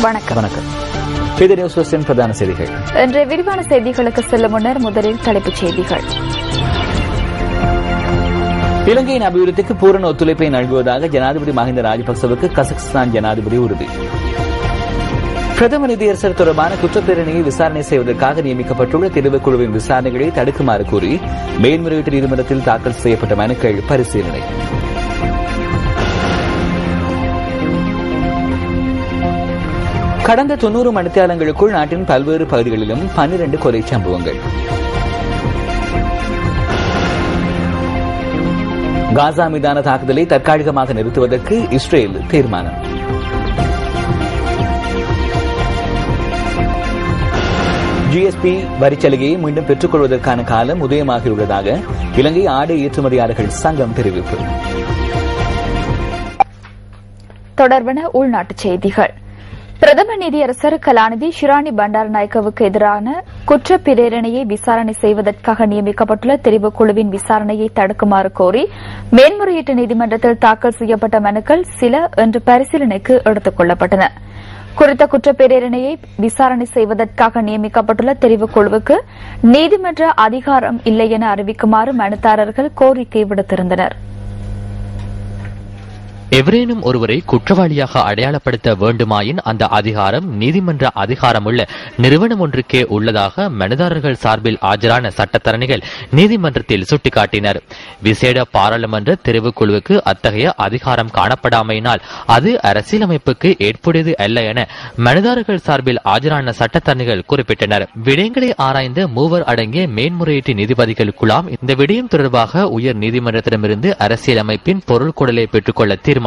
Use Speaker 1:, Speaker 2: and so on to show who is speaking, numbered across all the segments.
Speaker 1: வணக்கம்.
Speaker 2: வணக்கம். இது நியூஸ் ஃபர்ஸ்டின் பிரதான செய்திகள்.
Speaker 1: இன்றைய விரிவான செய்திகளுக்கு செல்லும் முன்னர் முதலில் தலைப்புச் செய்திகள்.
Speaker 2: இலங்கையின் அபிவிருத்திக்கு பூரண ஒத்துழைப்பை நல்குவதாக ஜனாதிபதி மஹிந்த ராஜபக்சவுக்கு கசக்ஸ்தான் ஜனாதிபதி உறுதி. பிரதம நீதியரசர் தொடர்பான குற்றப்பேரணியை விசாரணை செய்வதற்காக நியமிக்கப்பட்டுள்ள தெரிவுக்குழுவின் விசாரணைகளை தடுக்குமாறு கூறி மேல்முறையீட்டு நீதிமன்றத்தில் தாக்கல் செய்யப்பட்ட மனுக்கள் பரிசீலனை. கடந்த 90 மணித்தியாலங்களுக்குள் நாட்டின் பல்வேறு பகுதிகளிலும் 12 கொலை சம்பவங்கள். காசா மீதான தாக்குதலை தற்காலிகமாக நிறுத்துவதற்கு இஸ்ரேல் தீர்மானம். ஜிஎஸ்பி வரிச்சலுகையை மீண்டும் பெற்றுக் கொள்வதற்கான காலம் உதயமாகியுள்ளதாக இலங்கை ஆடை ஏற்றுமதியாளர்கள் சங்கம் தெரிவிப்பு.
Speaker 1: தொடர்பான உள்நாட்டுச் செய்திகள். பிரதம நீதியரசர் கலாநிதி ஷிராணி பண்டாரநாயக்கவுக்கு எதிரான குற்றப்பிரேரணையை விசாரணை செய்வதற்காக நியமிக்கப்பட்டுள்ள தெரிவுக்குழுவின் விசாரணையை தடுக்குமாறு கோரி மேன்முறையீட்டு நீதிமன்றத்தில் தாக்கல் செய்யப்பட்ட மனுக்கள் சில இன்று பரிசீலனைக்கு எடுத்துக் கொள்ளப்பட்டன. குறித்த குற்றப்பிரேரணையை விசாரணை செய்வதற்காக நியமிக்கப்பட்டுள்ள தெரிவுக்குழுவுக்கு நீதிமன்ற அதிகாரம் இல்லை என அறிவிக்குமாறு மனுதாரர்கள் கோரிக்கை விடுத்திருந்தனர்.
Speaker 3: எவரேனும் ஒருவரை குற்றவாளியாக அடையாளப்படுத்த வேண்டுமாயின் அந்த அதிகாரம் நீதிமன்ற அதிகாரமுள்ள நிறுவனம் ஒன்றுக்கே உள்ளதாக மனுதாரர்கள் சார்பில் ஆஜரான சட்டத்தரணிகள் நீதிமன்றத்தில் சுட்டிக்காட்டினர். விசேட பாராளுமன்ற தெரிவுக்குழுவுக்கு அத்தகைய அதிகாரம் காணப்படாமையினால் அது அரசியலமைப்புக்கு ஏற்புடையது அல்ல என மனுதாரர்கள் சார்பில் ஆஜரான சட்டத்தரணிகள் குறிப்பிட்டனர். விடயங்களை ஆராய்ந்த மூவர் அடங்கிய மேன்முறையீட்டு நீதிபதிகள் குழாம் இந்த விடயம் தொடர்பாக உயர் நீதிமன்றத்திடமிருந்து அரசியலமைப்பின் பொருள் குடலை பெற்றுக்கொள்ள தீர்மானித்துள்ளது.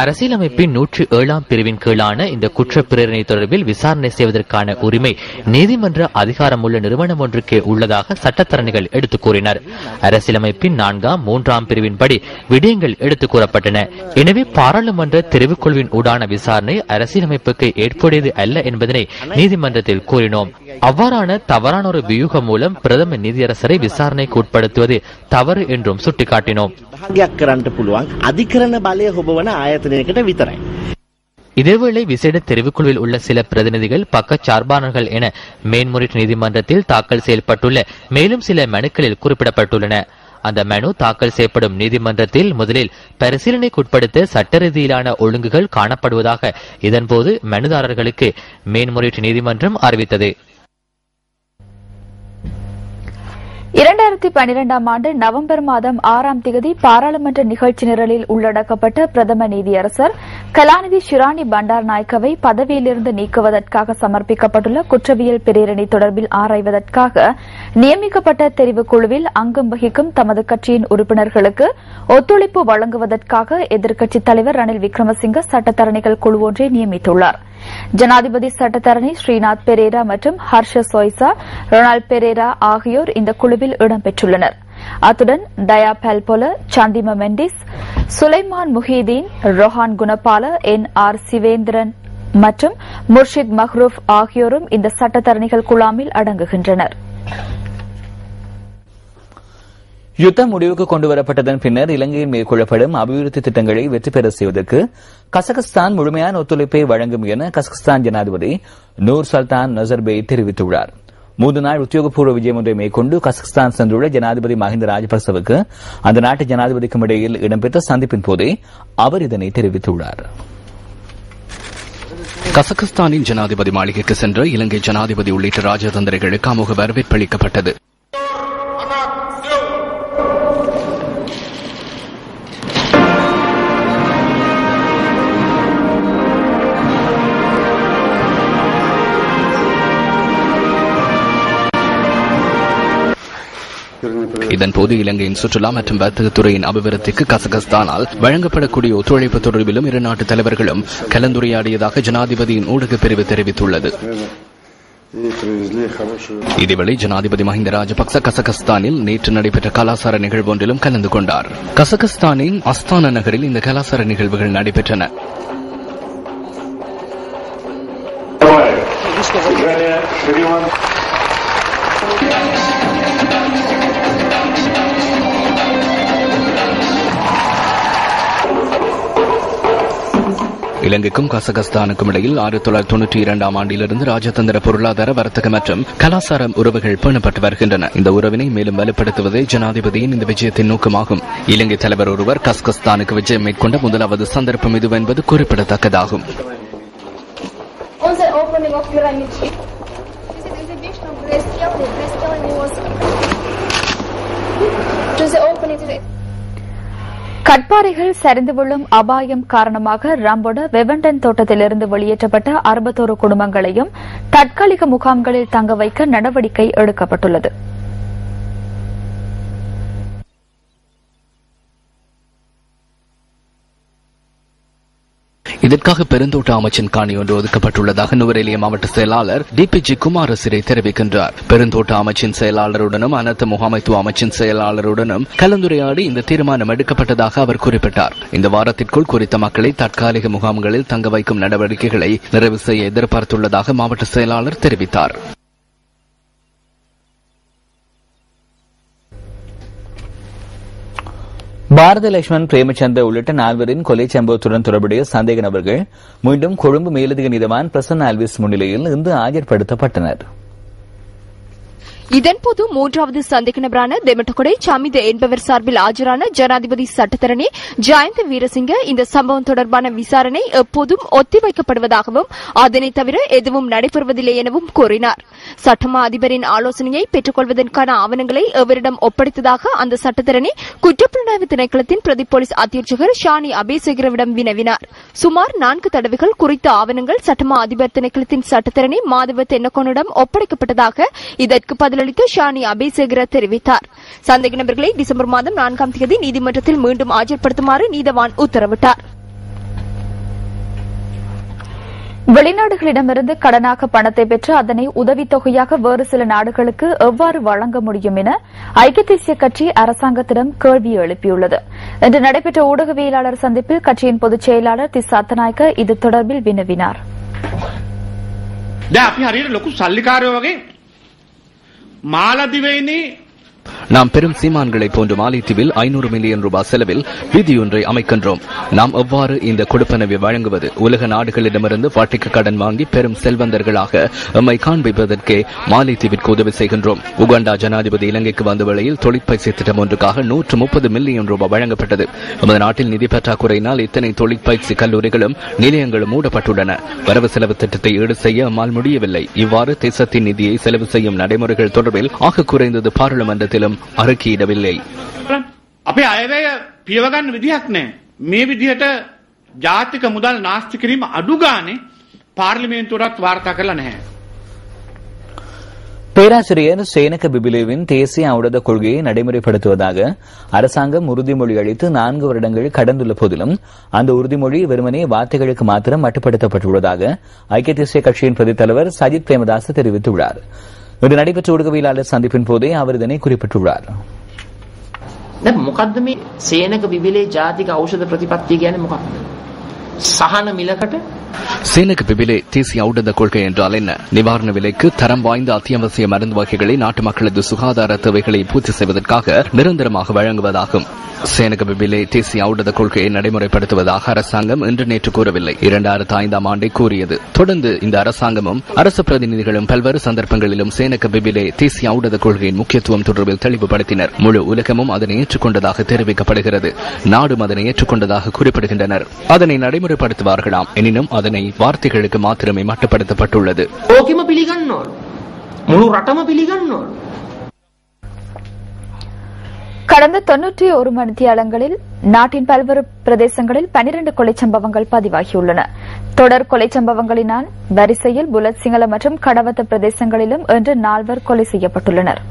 Speaker 3: அரசியலமைப்பின் 107ஆம் பிரிவின் கீழான இந்த குற்றப்பிரேரணை தொடர்பில் விசாரணை செய்வதற்கான உரிமை நீதிமன்ற அதிகாரமுள்ள நிறுவனம் ஒன்றுக்கே உள்ளதாக சட்டத்தரணிகள் எடுத்துக் கூறினர். அரசியலமைப்பின் 4ஆம் 3ஆம் பிரிவின்படி விடயங்கள் எடுத்துக் கூறப்பட்டன. எனவே பாராளுமன்ற தெரிவுக்குழுவின் ஊடான விசாரணை அரசியலமைப்புக்கு ஏற்புடையது அல்ல என்பதனை நீதிமன்றத்தில் கூறினோம். அவ்வாறான தவறான ஒரு வியூகம் மூலம் பிரதம நீதியரசரை விசாரணைக்கு உட்படுத்துவது தவறு என்றும் சுட்டிக்காட்டினோம். இதேவேளை விசேட தெரிவுக்குழுவில் உள்ள சில பிரதிநிதிகள் பக்கச்சார்பானர்கள் என மேன்முறையீட்டு நீதிமன்றத்தில் தாக்கல் செய்யப்பட்டுள்ள மேலும் சில மனுக்களில் குறிப்பிடப்பட்டுள்ளன. அந்த மனு தாக்கல் செய்யப்படும் நீதிமன்றத்தில் முதலில் பரிசீலனைக்குட்படுத்த சட்ட ரீதியிலான ஒழுங்குகள் காணப்படுவதாக இதன்போது மனுதாரர்களுக்கு மேன்முறையீட்டு நீதிமன்றம் அறிவித்தது.
Speaker 1: 2012ஆம் ஆண்டு நவம்பர் மாதம் 6ஆம் தேதி பாராளுமன்ற நிகழ்ச்சி நிரலில் உள்ளடக்கப்பட்ட பிரதம நீதியரசர் கலாநிதி ஷிராணி பண்டாரநாயக்கவை பதவியிலிருந்து நீக்குவதற்காக சமர்ப்பிக்கப்பட்டுள்ள குற்றவியல் பிரேரணை தொடர்பில் ஆராய்வதற்காக நியமிக்கப்பட்ட தெரிவுக்குழுவில் அங்கம் வகிக்கும் தமது கட்சியின் உறுப்பினர்களுக்கு ஒத்துழைப்பு வழங்குவதற்காக எதிர்க்கட்சித் தலைவர் ரணில் விக்ரமசிங்க சட்டத்தரணிகள் குழு ஒன்றை நியமித்துள்ளார். ஜனாதிபதி சட்டத்தரணி ஸ்ரீநாத் பெரேரா மற்றும் ஹர்ஷ சோய்சா, ரொனால்ட் பெரேரா ஆகியோர் இந்த குழுவில் இடம்பெற்றுள்ளனர். அத்துடன் தயா பல்பொல, சந்திம மெண்டிஸ், சுலைமான் முஹீதீன், ரொஹான் குணபால, NR சிவேந்திரன் மற்றும் முர்ஷித் மஹ்ரூப் ஆகியோரும் இந்த சட்டத்தரணிகள் குழாமில் அடங்குகின்றனர்.
Speaker 2: யுத்தம் முடிவுக்கு கொண்டுவரப்பட்டதன் பின்னர் இலங்கையில் மேற்கொள்ளப்படும் அபிவிருத்தி திட்டங்களை வெற்றி பெற செய்வதற்கு கசகஸ்தான் முழுமையான ஒத்துழைப்பை வழங்கும் என கசகஸ்தான் ஜனாதிபதி நூர் சுல்தான் நசர்பே தெரிவித்துள்ளார். 3 நாள் உத்தியோகபூர்வ விஜயம் ஒன்றை மேற்கொண்டு கசகஸ்தான் சென்றுள்ள ஜனாதிபதி மஹிந்த ராஜபக்சவுக்கு அந்த நாட்டு ஜனாதிபதிக்கும் இடையில் இடம்பெற்ற சந்திப்பின் போதே அவர் இதனை தெரிவித்துள்ளார்.
Speaker 4: கசகஸ்தானின் ஜனாதிபதி மாளிகைக்கு சென்ற இலங்கை ஜனாதிபதி உள்ளிட்ட ராஜதந்திரிகளுக்கு அமோக வரவேற்பு அளிக்கப்பட்டது. இதன்போது இலங்கையின் சுற்றுலா மற்றும் வர்த்தகத்துறையின் அபிவிருத்திக்கு கசகஸ்தானால் வழங்கப்படக்கூடிய ஒத்துழைப்பு தொடர்பிலும் இரு நாட்டு தலைவர்களும் கலந்துரையாடியதாக ஜனாதிபதியின் ஊடகப் பிரிவு தெரிவித்துள்ளது. இதேவேளை ஜனாதிபதி மஹிந்த ராஜபக்ச கசகஸ்தானில் நேற்று நடைபெற்ற கலாசார நிகழ்வு ஒன்றிலும் கலந்து கொண்டார். கசகஸ்தானின் அஸ்தானா நகரில் இந்த கலாசார நிகழ்வுகள் நடைபெற்றன. இலங்கைக்கும் கசகஸ்தானுக்கும் இடையில் 1992 ஆண்டிலிருந்து ராஜதந்திர பொருளாதார வர்த்தக மற்றும் கலாச்சார உறவுகள் பேணப்பட்டு வருகின்றன. இந்த உறவினை மேலும் வலுப்படுத்துவதே ஜனாதிபதியின் இந்த விஜயத்தின் நோக்கமாகும். இலங்கை தலைவர் ஒருவர் கசகஸ்தானுக்கு விஜயம் மேற்கொண்ட முதலாவது சந்தர்ப்பம் இது என்பது குறிப்பிடத்தக்கதாகும்.
Speaker 1: கட்பாறைகள் சரிந்து விழும் அபாயம் காரணமாக ரம்போட வெவண்டன் தோட்டத்திலிருந்து வெளியேற்றப்பட்ட 61 குடும்பங்களையும் தற்காலிக முகாம்களில் தங்க வைக்க நடவடிக்கை எடுக்கப்பட்டுள்ளது.
Speaker 4: இதற்காக பெருந்தோட்ட அமைச்சின் காணி ஒன்று ஒதுக்கப்பட்டுள்ளதாக நுவரெலியா மாவட்ட செயலாளர் டிபிஜி குமாரசிறை தெரிவிக்கின்றார். பெருந்தோட்ட அமைச்சின் செயலாளருடனும் அனைத்து முகாமைத்துவ அமைச்சின் செயலாளருடனும் கலந்துரையாடி இந்த தீர்மானம் எடுக்கப்பட்டதாக அவர் குறிப்பிட்டார். இந்த வாரத்திற்குள் குறித்த மக்களை தற்காலிக முகாம்களில் தங்க வைக்கும் நடவடிக்கைகளை நிறைவு செய்ய எதிர்பார்த்துள்ளதாக மாவட்ட செயலாளர் தெரிவித்தார்.
Speaker 2: பாரத லட்சுமண் பிரேமச்சந்திர உள்ளிட்ட 4 கொலை சம்பவத்துடன் தொடர்புடைய சந்தேக நபர்கள் மீண்டும் கொழும்பு மேலதிக நீதிவான் பிரசன்ன அல்விஸ் முன்னிலையில் இன்று ஆஜர்படுத்தப்பட்டனர்.
Speaker 5: இதன்போது 3வது சந்தேக நபரான தெமட்டகொடை சமித என்பவர் சார்பில் ஆஜரான ஜனாதிபதி சட்டத்தரணி ஜயந்த வீரசிங்க இந்த சம்பவம் தொடர்பான விசாரணை எப்போதும் ஒத்திவைக்கப்படுவதாகவும் அதனைத் தவிர எதுவும் நடைபெறுவதில்லை எனவும் கூறினார். சட்டமா அதிபரின் ஆலோசனையை பெற்றுக் கொள்வதற்கான ஆவணங்களை எவரிடம் ஒப்படைத்ததாக அந்த சட்டத்தரணி குற்றப்புலனாய்வு திணைக்களத்தின் பிரதி போலீஸ் அத்தியட்சகர் ஷானி அபேசேகரவிடம் வினவினார். சுமார் 4 தடவைகள் குறித்த ஆவணங்கள் சட்டமா அதிபர் திணைக்களத்தின் சட்டத்தரணி மாதவ தென்னகோனிடம் ஒப்படைக்கப்பட்டதாக இதற்கு பதிலளித்த ஷானி அபேசேகர தெரிவித்தார். சந்தேக நபர்களை டிசம்பர் மாதம் 4ஆம் தேதி நீதிமன்றத்தில் மீண்டும் ஆஜர்படுத்துமாறு நீதவான் உத்தரவிட்டார்.
Speaker 1: வெளிநாடுகளிடமிருந்து கடனாக பணத்தை பெற்று அதனை உதவித்தொகையாக வேறு சில நாடுகளுக்கு எவ்வாறு வழங்க முடியும் என ஐக்கிய தேசிய கட்சி அரசாங்கத்திடம் கேள்வி எழுப்பியுள்ளது. இன்று நடைபெற்ற ஊடகவியலாளர் சந்திப்பில் கட்சியின் பொதுச் செயலாளர் தி சத்தநாயக்க இது தொடர்பில் வினவினார்.
Speaker 4: நாம் பெரும் சீமான்களை போன்று மாலைத்தீவில் 500 மில்லியன் ரூபாய் செலவில் வீதியொன்றை அமைக்கின்றோம். நாம் எவ்வாறு இந்த கொடுப்பனவை வழங்குவது? உலக நாடுகளிடமிருந்து வட்டிக்கு கடன் வாங்கி பெரும் செல்வந்தர்களாக எம்மை காண்பிப்பதற்கே மாலைத்தீவிற்கு உதவி செய்கின்றோம். உகாண்டா ஜனாதிபதி இலங்கைக்கு வந்த வேளையில் தொழிற்பயிற்சி திட்டம் ஒன்றுக்காக 130 மில்லியன் ரூபாய் வழங்கப்பட்டது. நமது நாட்டில் நிதி பற்றாக்குறையினால் இத்தனை தொழிற்பயிற்சி கல்லூரிகளும் நிலையங்களும் மூடப்பட்டுள்ளன. வரவு செலவு திட்டத்தை ஈடு செய்ய நம்மால் முடியவில்லை. இவ்வாறு தேசத்தின் நிதியை செலவு செய்யும் நடைமுறைகள் தொடர்பில் ஆக குறைந்தது பாராளுமன்றத்திலும் அறிக்கையிடவில்லை.
Speaker 6: අපේ අයවැය පියවගන්න විදිහක් නැහැ. මේ විදිහට ජාතික මුදල් නාස්ති කිරීම අඩු ගානේ පාර්ලිමේන්තුවටත් වාර්තා කරලා නැහැ.
Speaker 2: பேராசிரியர் சேனக பிபிலேவின் தேசிய ஊடக கொள்கையை நடைமுறைப்படுத்துவதாக அரசாங்கம் உறுதிமொழி அளித்து 4 வருடங்கள் கடந்துள்ள போதிலும் அந்த உறுதிமொழி வெறுமனே வார்த்தைகளுக்கு மாத்திரம் மட்டுப்படுத்தப்பட்டுள்ளதாக ஐக்கிய தேசிய கட்சியின் பிரதி தலைவர் சஜித் பிரேமதாஸ் தெரிவித்துள்ளார். இன்று நடைபெற்ற ஊடகவியலாளர் சந்திப்பின் போதே அவர் இதனை குறிப்பிட்டுள்ளார்.
Speaker 7: මොකද්ද මේ සේනක බිබිලේ ජාතික ඖෂධ ප්‍රතිපත්තිය කියන්නේ මොකක්ද? සහන මිලකට
Speaker 4: சேனக பிபிலே தேசிய ஊடக கொள்கை என்றால் என்ன? நிவாரண விலைக்கு தரம் வாய்ந்த அத்தியாவசிய மருந்து வகைகளை நாட்டு மக்களது சுகாதார தேவைகளை பூர்த்தி செய்வதற்காக நிரந்தரமாக வழங்குவதாகும். சேனக பிபிலே தேசிய ஊடக கொள்கையை நடைமுறைப்படுத்துவதாக அரசாங்கம் இன்று நேற்று கூறவில்லை. 2005ஆம் ஆண்டை கூறியது. தொடர்ந்து இந்த அரசாங்கமும் அரசு பிரதிநிதிகளும் பல்வேறு சந்தர்ப்பங்களிலும் சேனக பிபிலே தேசிய ஊடக கொள்கையின் முக்கியத்துவம் தொடர்பில் தெளிவுபடுத்தினர். முழு உலகமும் அதனை ஏற்றுக்கொண்டதாக தெரிவிக்கப்படுகிறது. நாடும் அதனை ஏற்றுக்கொண்டதாக குறிப்பிடுகின்றனர். அதனை நடைமுறைப்படுத்துவார்களாம். எனினும் அதனை வார்த்தைகளுக்கு மாத்திரமே மட்டுப்படுத்தப்பட்டுள்ளது.
Speaker 1: கடந்த 91 மணித்தியாலங்களில் நாட்டின் பல்வேறு பிரதேசங்களில் 12 கொலை சம்பவங்கள் பதிவாகியுள்ளன. தொடர் கொலை சம்பவங்களினால் வரிசையில் புலத் சிங்கள மற்றும் கடவத்த பிரதேசங்களிலும் இன்று 4 கொலை செய்யப்பட்டுள்ளனர்.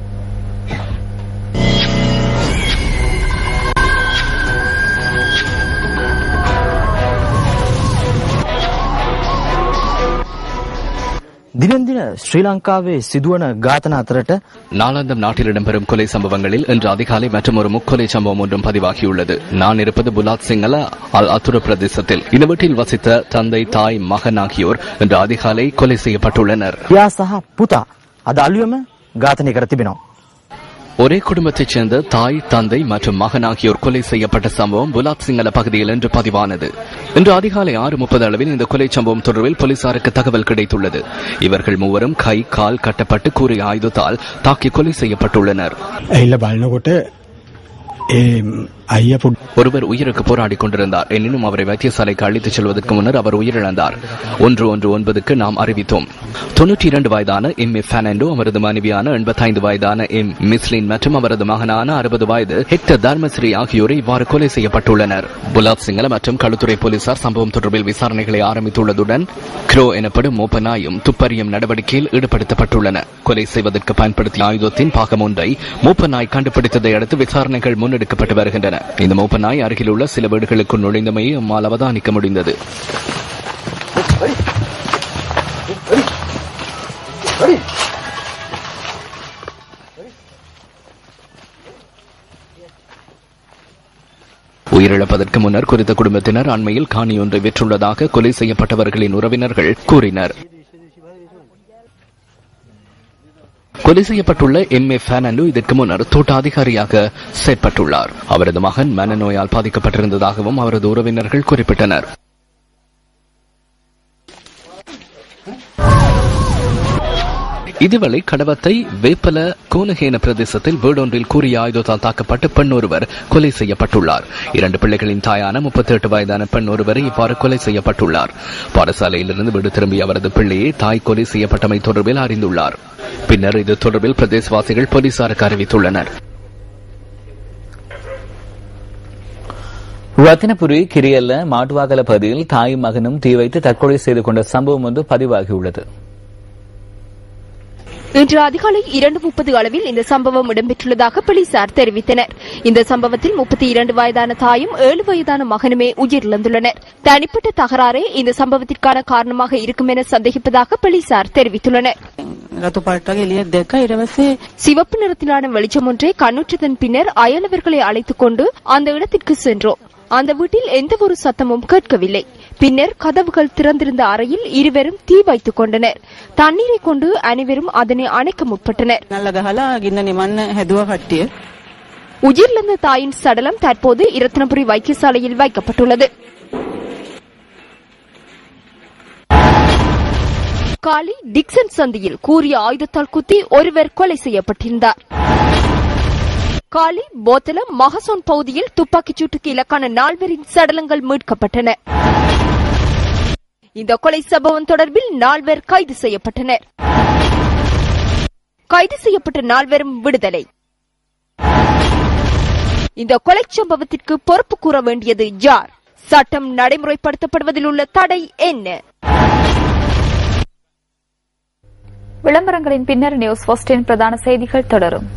Speaker 8: දිනෙන් දින ශ්‍රී ලංකාවේ සිදුවන ඝාතන අතරට
Speaker 4: நாளாந்தம் நாட்டில் இடம்பெறும் கொலை சம்பவங்களில் இன்று அதிகாலை மற்றும் ஒரு முக்கொலை சம்பவம் ஒன்றும் பதிவாகியுள்ளது. நான் இருப்பது புலாத் சிங்கள அல் அத்துர பிரதேசத்தில். இந்த வீட்டில் வசித்த தந்தை, தாய், மகன் ஆகியோர் இன்று அதிகாலை கொலை செய்யப்பட்டுள்ளனர்.
Speaker 8: පියා සහ පුතා අද අලුයම ඝාතනය කර තිබෙනවා.
Speaker 4: ஒரே குடும்பத்தைச் சேர்ந்த தாய், தந்தை மற்றும் மகன் ஆகியோர் கொலை செய்யப்பட்ட சம்பவம் புலாத் சிங்கள பகுதியில் இன்று பதிவானது. இன்று அதிகாலை 6:30 அளவில் இந்த கொலை சம்பவம் தொடர்பில் போலீசாருக்கு தகவல் கிடைத்துள்ளது. இவர்கள் மூவரும் கை, கால் கட்டப்பட்டு கூறிய ஆயுதத்தால் தாக்கி கொலை செய்யப்பட்டுள்ளனர். ஒருவர் உயிருக்கு போராடி கொண்டிருந்தார். எனினும் அவரை வைத்தியசாலைக்கு அழைத்துச் செல்வதற்கு முன்னர் அவர் உயிரிழந்தார். 119க்கு நாம் அறிவித்தோம். 92 வயதான எம் ஏ பெர்னாண்டோ, அவரது மனைவியான 85 வயதான எம் மிஸ்லின் மற்றும் அவரது மகனான 60 வயது ஹெக்டர் தர்மஸ்ரீ ஆகியோரை இவ்வாறு கொலை செய்யப்பட்டுள்ளனர். புலாத் சிங்கள மற்றும் களுத்துறை போலீசார் சம்பவம் தொடர்பில் விசாரணைகளை ஆரம்பித்துள்ளதுடன் க்ரோ எனப்படும் மோப்பநாயும் துப்பறியும் நடவடிக்கையில் ஈடுபடுத்தப்பட்டுள்ளன. கொலை செய்வதற்கு பயன்படுத்திய ஆயுதத்தின் பாகம் ஒன்றை மோப்பநாய் கண்டுபிடித்ததை அடுத்து விசாரணைகள் முன்னெடுக்கப்பட்டு வருகின்றன. இந்த மோப்பநாய் அருகில் உள்ள சில வீடுகளுக்குள் நுழைந்தமையை நம்மால் அவதானிக்க முடிந்தது. உயிரிழப்பதற்கு முன்னர் குறித்த குடும்பத்தினர் அண்மையில் காணி ஒன்றை விற்றுள்ளதாக கொலை செய்யப்பட்டவர்களின் உறவினர்கள் கூறினர். கொலை செய்யப்பட்டுள்ள எம் ஏ பெர்னாண்டோ இதற்கு முன்னர் தோட்ட அதிகாரியாக செயற்பட்டுள்ளார். அவரது மகன் மனநோயால் பாதிக்கப்பட்டிருந்ததாகவும் அவரது உறவினர்கள் குறிப்பிட்டனர். இதுவரை கடவத்தை வேப்பல கோனஹேன பிரதேசத்தில் வீடொன்றில் கூறிய ஆயுதத்தால் தாக்கப்பட்டு பெண் ஒருவர் கொலை செய்யப்பட்டுள்ளார். 2 பிள்ளைகளின் தாயான 38 வயதான பெண் ஒருவரை இவ்வாறு கொலை செய்யப்பட்டுள்ளார். பாடசாலையிலிருந்து வீடு திரும்பிய அவரது பிள்ளையை தாய் கொலை செய்யப்பட்டமை தொடர்பில் அறிந்துள்ளார். பின்னர் இது தொடர்பில் பிரதேசவாசிகள் போலீசாருக்கு அறிவித்துள்ளனர்.
Speaker 2: ரத்தினபுரி கிரியல்ல மாட்டுவாகல பகுதியில் தாயும் மகனும் தீ வைத்து தற்கொலை செய்து கொண்ட சம்பவம் ஒன்று பதிவாகியுள்ளது.
Speaker 5: இன்று அதிகாலை 2:30 அளவில் இந்த சம்பவம் இடம்பெற்றுள்ளதாக போலீசார் தெரிவித்தனர். இந்த சம்பவத்தில் 32 வயதான தாயும் 7 வயதான மகனுமே உயிரிழந்துள்ளனர். தனிப்பட்ட தகராறே இந்த சம்பவத்திற்கான காரணமாக இருக்கும் என சந்தேகிப்பதாக போலீசார் தெரிவித்துள்ளனர். சிவப்பு நிறத்திலான வெளிச்சம் ஒன்றை கண்ணுற்றதன் பின்னர் அயலவர்களை அழைத்துக் கொண்டு அந்த இடத்திற்கு சென்றோம். அந்த வீட்டில் எந்த ஒரு சத்தமும் கேட்கவில்லை. பின்னர் கதவுகள் திறந்திருந்த அறையில் இருவரும் தீ வைத்துக் கொண்டனர். தண்ணீரை கொண்டு அனைவரும் அதனை அணைக்க முற்பட்டனர். உயிரிழந்த தாயின் சடலம் தற்போது இரத்தினபுரி வைத்தியசாலையில் வைக்கப்பட்டுள்ளது. காலி டிக்சன் சந்தியில் கூறிய ஆயுதத்தால் குத்தி ஒருவர் கொலை செய்யப்பட்டிருந்தார். காலி போத்தலம் மகசோன் பகுதியில் துப்பாக்கிச் சூட்டுக்கு இலக்கான 4 சடலங்கள் மீட்கப்பட்டன. இந்த கொலை சம்பவம் தொடர்பில் 4 கைது செய்யப்பட்டனர். கைது செய்யப்பட்ட 4 விடுதலை. இந்த கொலை சம்பவத்திற்கு பொறுப்பு கூற வேண்டியது யார்? சட்டம் நடைமுறைப்படுத்தப்படுவதில் உள்ள தடை என்ன?
Speaker 1: விளம்பரங்களின் பின்னர் நியூஸ் ஃபர்ஸ்டின் பிரதான செய்திகள் தொடரும்.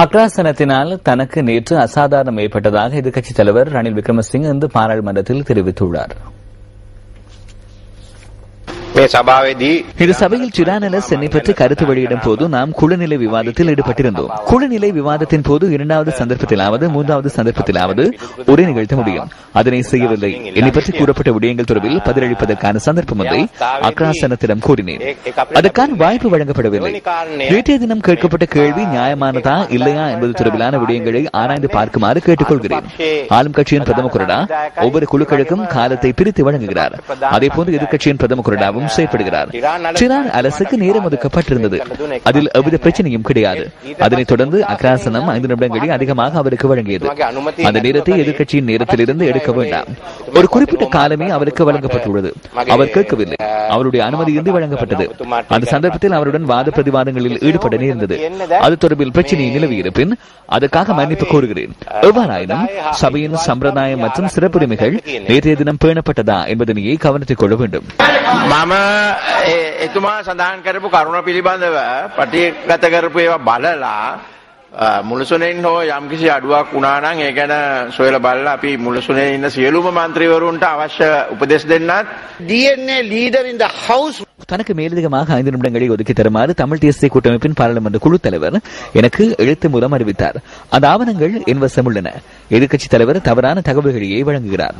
Speaker 2: அக்ராசனத்தினால் தனக்கு நேற்று அசாதாரணம் ஏற்பட்டதாக எதிர்க்கட்சித் தலைவர் ரணில் விக்ரமசிங்க இன்று பாராளுமன்றத்தில் தெரிவித்துள்ளார். இந்த சபையில் சிரானலஸ் என்னை பற்றி கருத்து வெளியிடும் போது நாம் குழுநிலை விவாதத்தில் ஈடுபட்டிருந்தோம். குழுநிலை விவாதத்தின் போது 2வது சந்தர்ப்பத்திலாவது 3வது சந்தர்ப்பத்திலாவது உரை நிகழ்த்த முடியும். அதனை செய்யவில்லை. என்னை பற்றி கூறப்பட்ட விடயங்கள் தொடர்பில் பதிலளிப்பதற்கான சந்தர்ப்பம் ஒன்றை அக்ராசனத்திடம் கூறினேன். அதற்கான வாய்ப்பு வழங்கப்படவில்லை. நேற்றைய தினம் கேட்கப்பட்ட கேள்வி நியாயமானதா இல்லையா என்பது தொடர்பிலான விடயங்களை ஆராய்ந்து பார்க்குமாறு கேட்டுக்கொள்கிறேன். ஆளும் கட்சியின் பிரதம கொறடா ஒவ்வொரு குழுக்களுக்கும் காலத்தை பிரித்து வழங்குகிறார். அதேபோன்று எதிர்க்கட்சியின் பிரதம கொறடாவும் செயல்படுகிறார். சிரான் அரசுக்கு நேரம் ஒதுக்கப்பட்டிருந்தது. அதில் எவ்வித பிரச்சனையும் கிடையாது. அதனைத் தொடர்ந்து அக்ராசனம் 5 நிமிடங்களில் அதிகமாக அவருக்கு வழங்கியது. அந்த நேரத்தை எதிர்க்கட்சியின் நேரத்திலிருந்து எடுக்க வேண்டாம். ஒரு குறிப்பிட்ட காலமே அவருக்கு வழங்கப்பட்டுள்ளது. அவர் கேட்கவில்லை. அவருடைய அனுமதியின்றி வழங்கப்பட்டது. அந்த சந்தர்ப்பத்தில் அவருடன் வாத பிரதிவாதங்களில் ஈடுபட நேர்ந்தது. அது தொடர்பில் பிரச்சனை நிலவியிருப்பின் அதற்காக மன்னிப்பு கோருகிறேன். எவ்வாறாயினும் சபையின் சம்பிரதாயம் மற்றும் சிறப்புரிமைகள் நேற்றைய தினம் பேணப்பட்டதா என்பதனையே கவனத்தில் கொள்ள வேண்டும்.
Speaker 9: එතුමා සඳහන් කරපු කරුණ පිළිබඳව පටිගත කරපු ඒවා බලලා මුළුසුනෙන් හෝ යම්කිසි අඩුවක් වුණා නම් ඒ ගැන සොයලා බලලා අපි මුළුසුනේ ඉන්න සියලුම മന്ത്രിවරුන්ට අවශ්‍ය උපදෙස් දෙන්නත් DNA leader in the house
Speaker 2: தனக்கு மேலதிகமாக 5 நிமிடங்களை ஒதுக்கி தருமாறு தமிழ் தேசிய கூட்டமைப்பின் பாராளுமன்ற குழு தலைவர் எனக்கு எழுத்து மூலம் அறிவித்தார். அந்த ஆவணங்கள் என் வசம் உள்ளன. எதிர்க்கட்சித் தலைவர் தவறான தகவல்களையே வழங்குகிறார்.